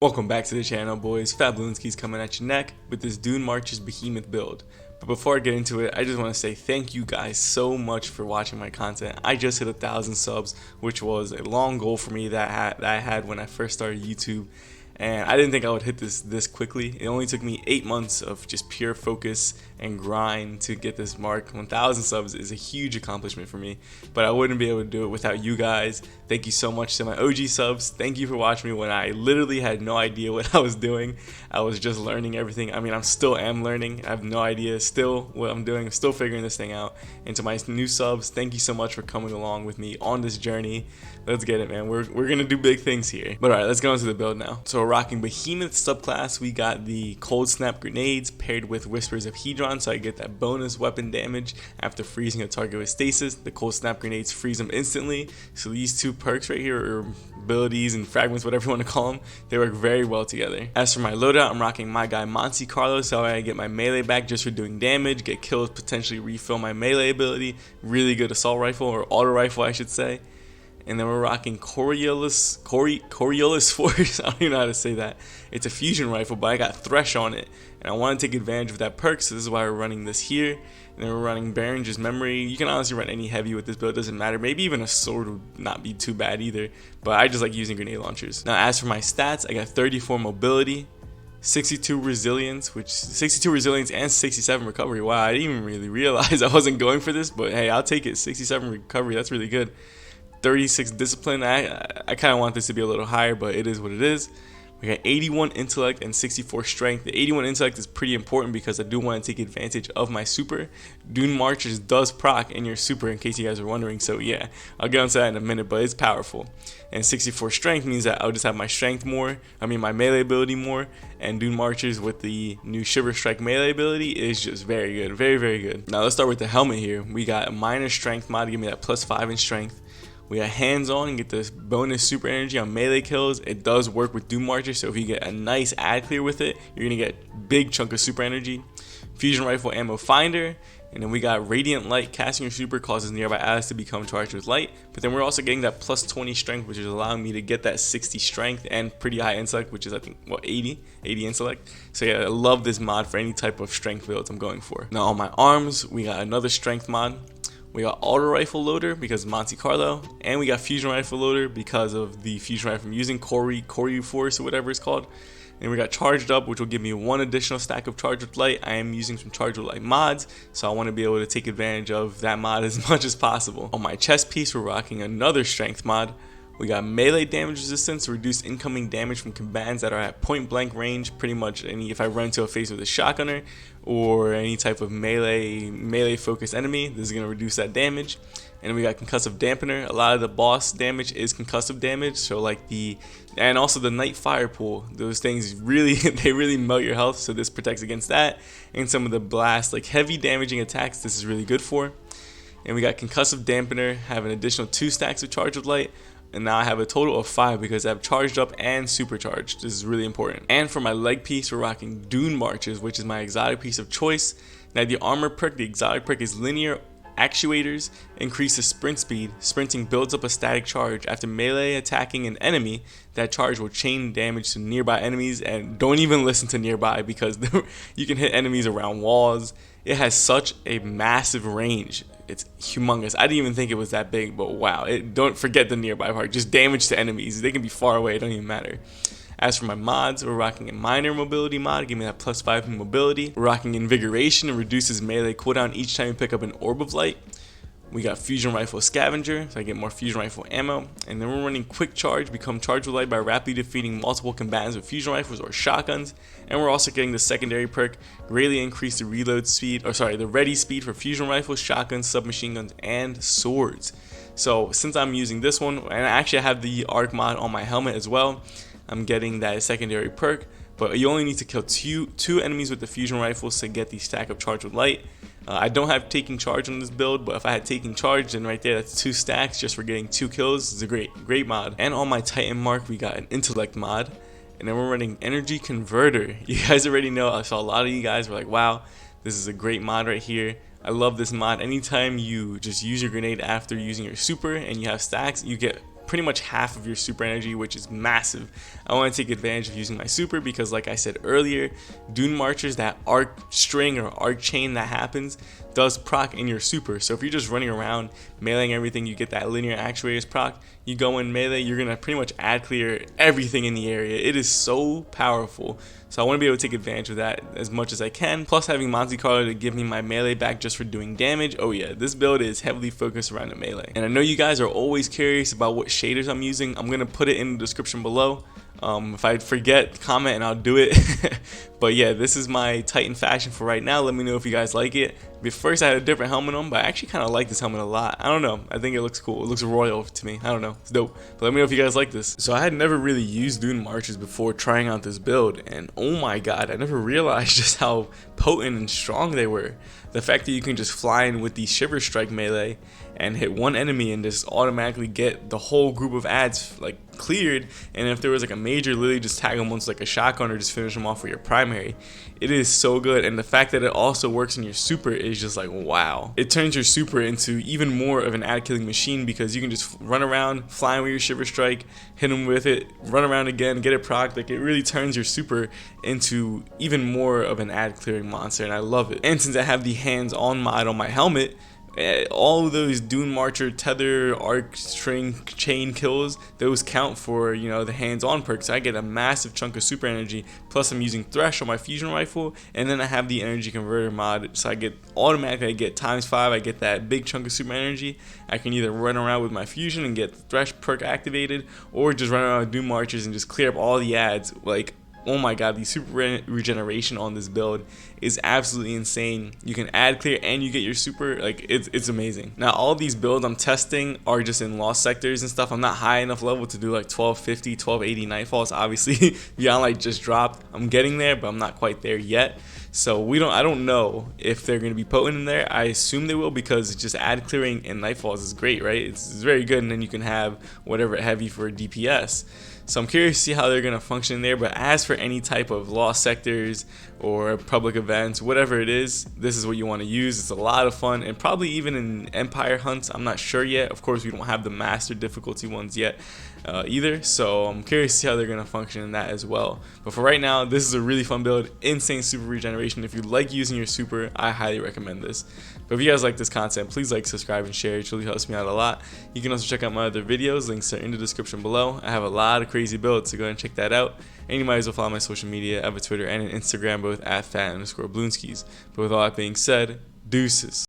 Welcome back to the channel, boys. Fabloonski's coming at your neck with this DUNEMARCHERS Behemoth build. But before I get into it, I just want to say thank you guys so much for watching my content. I just hit 1,000 subs, which was a long goal for me that I had when I first started YouTube. And I didn't think I would hit this quickly. It only took me 8 months of just pure focus and grind to get this mark. 1,000 subs is a huge accomplishment for me, but I wouldn't be able to do it without you guys. Thank you so much to my OG subs. Thank you for watching me when I literally had no idea what I was doing. I was just learning everything. I mean, I still am learning. I have no idea still what I'm doing. I'm still figuring this thing out. And to my new subs, thank you so much for coming along with me on this journey. Let's get it, man. We're gonna do big things here. But alright, let's go into the build now. So we're rocking Behemoth subclass. We got the Cold Snap grenades paired with Whispers of Hedron, so I get that bonus weapon damage after freezing a target with stasis. The Cold Snap grenades freeze them instantly. So these two perks right here, or abilities and fragments, whatever you want to call them, they work very well together. As for my loadout, I'm rocking my guy Monte Carlo, so I get my melee back just for doing damage, get kills, potentially refill my melee ability. Really good assault rifle, or auto rifle I should say. And then we're rocking Coriolis Force. I don't even know how to say that. It's a fusion rifle, but I got thresh on it, and I want to take advantage of that perk, so this is why we're running this here. And then we're running Baron's Memory. You can honestly run any heavy with this build, doesn't matter. Maybe even a sword would not be too bad either, but I just like using grenade launchers. Now as for my stats, I got 34 mobility, 62 resilience, and 67 recovery. Wow, I didn't even really realize I wasn't going for this, but hey, I'll take it. 67 recovery, that's really good. 36 discipline. I kind of want this to be a little higher, but it is what it is. We got 81 intellect and 64 strength. The 81 intellect is pretty important because I do want to take advantage of my super. DUNEMARCHERS does proc in your super, in case you guys are wondering, so yeah, I'll get onto that in a minute, but it's powerful. And 64 strength means that I'll just have my strength more, my melee ability more, and DUNEMARCHERS with the new Shiver Strike melee ability is just very good, very good. Now let's start with the helmet here. We got a minor strength mod to give me that +5 in strength. We got hands-on and get this bonus super energy on melee kills. It does work with DUNEMARCHERS, so if you get a nice ad clear with it, you're gonna get a big chunk of super energy. Fusion rifle ammo finder, and then we got radiant light. Casting your super causes nearby allies to become charged with light, but then we're also getting that +20 strength, which is allowing me to get that 60 strength and pretty high intellect, which is I think what 80 intellect. So yeah, I love this mod for any type of strength builds I'm going for. Now on my arms, we got another strength mod. We got auto rifle loader because of Monte Carlo, and we got fusion rifle loader because of the fusion rifle I'm using, Coryu Force or whatever it's called. And we got charged up, which will give me one additional stack of charged with light. I am using some charged with light mods, so I want to be able to take advantage of that mod as much as possible. On my chest piece, we're rocking another strength mod. We got melee damage resistance to reduce incoming damage from combatants that are at point blank range. Pretty much if I run into a face with a shotgunner or any type of melee focused enemy, this is going to reduce that damage. And we got concussive dampener. A lot of the boss damage is concussive damage, so and also the night fire pool. Those things really they really melt your health, so this protects against that. And some of the blast, like heavy damaging attacks, this is really good for. And we got concussive dampener, have an additional 2 stacks of charge with light. And now I have a total of 5 because I have charged up and supercharged. This is really important. And for my leg piece, we're rocking DUNEMARCHERS, which is my exotic piece of choice. Now the armor perk, the exotic perk is linear actuators, increases sprint speed. Sprinting builds up a static charge. After melee attacking an enemy, that charge will chain damage to nearby enemies, and don't even listen to nearby because you can hit enemies around walls. It has such a massive range. It's humongous. I didn't even think it was that big, but wow. Don't forget the nearby part. Just damage to enemies. They can be far away. It don't even matter. As for my mods, we're rocking a minor mobility mod, give me that +5 in mobility. We're rocking invigoration, and reduces melee cooldown each time you pick up an orb of light. We got fusion rifle scavenger, so I get more fusion rifle ammo. And then we're running quick charge, become charged with light by rapidly defeating multiple combatants with fusion rifles or shotguns. And we're also getting the secondary perk, greatly increase the the ready speed for fusion rifles, shotguns, submachine guns, and swords. So since I'm using this one, and I actually have the arc mod on my helmet as well, I'm getting that secondary perk. But you only need to kill two enemies with the fusion rifles to get the stack of charge with light. I don't have taking charge on this build, but if I had taking charge, then right there, that's 2 stacks just for getting 2 kills. It's a great mod. And on my Titan mark, we got an intellect mod, and then we're running energy converter. You guys already know. I saw a lot of you guys were like, wow, this is a great mod right here. I love this mod. Anytime you just use your grenade after using your super and you have stacks, you get pretty much half of your super energy, which is massive. I want to take advantage of using my super because, like I said earlier, Dune Marchers, that arc string or arc chain that happens, does proc in your super. So if you're just running around meleeing everything, you get that linear actuators proc. You go in melee, you're gonna pretty much ad clear everything in the area. It is so powerful. So I want to be able to take advantage of that as much as I can. Plus having Monte Carlo to give me my melee back just for doing damage. Oh yeah, this build is heavily focused around the melee. And I know you guys are always curious about what shaders I'm using. I'm gonna put it in the description below. If I forget, comment and I'll do it. But yeah, this is my Titan fashion for right now. Let me know if you guys like it. But first I had a different helmet on, but I actually kind of like this helmet a lot. I don't know, I think it looks cool. It looks royal to me. I don't know, it's dope. But let me know if you guys like this. So I had never really used Dune Marchers before trying out this build, and oh my god, I never realized just how potent and strong they were. The fact that you can just fly in with the Shiver Strike melee and hit one enemy and just automatically get the whole group of ads like cleared, and if there was like a major, literally just tag them once like a shotgun or just finish them off with your primary. It is so good, and the fact that it also works in your super is just like wow. It turns your super into even more of an ad killing machine because you can just run around flying with your Shiver Strike, hit them with it, run around again, get it proc. Like it really turns your super into even more of an ad clearing monster, and I love it. And since I have the hands-on mod on my helmet, all of those Dune Marcher tether arc string chain kills, those count for, you know, the hands-on perks. So I get a massive chunk of super energy, plus I'm using thresh on my fusion rifle, and then I have the energy converter mod, so I get automatically, I get ×5, I get that big chunk of super energy. I can either run around with my fusion and get the thresh perk activated, or just run around with Dune Marchers and just clear up all the ads. Like, oh my god, the super regeneration on this build is absolutely insane. You can ad clear and you get your super, like it's amazing. Now all these builds I'm testing are just in lost sectors and stuff. I'm not high enough level to do like 1250, 1280 nightfalls. Obviously beyond like just dropped. I'm getting there, but I'm not quite there yet. So I don't know if they're going to be potent in there. I assume they will because just ad clearing in nightfalls is great, right? It's very good, and then you can have whatever heavy for DPS. So I'm curious to see how they're going to function in there. But as for any type of lost sectors or public events, whatever it is, this is what you want to use. It's a lot of fun, and probably even in Empire hunts. I'm not sure yet. Of course, we don't have the master difficulty ones yet either. So I'm curious to see how they're going to function in that as well. But for right now, this is a really fun build. Insane super regeneration. If you like using your super, I highly recommend this. But if you guys like this content, please like, subscribe, and share. It really helps me out a lot. You can also check out my other videos. Links are in the description below. I have a lot of crazy builds, so go ahead and check that out. And you might as well follow my social media. I have a Twitter and an Instagram, both at @fat_bloonskis. But with all that being said, deuces.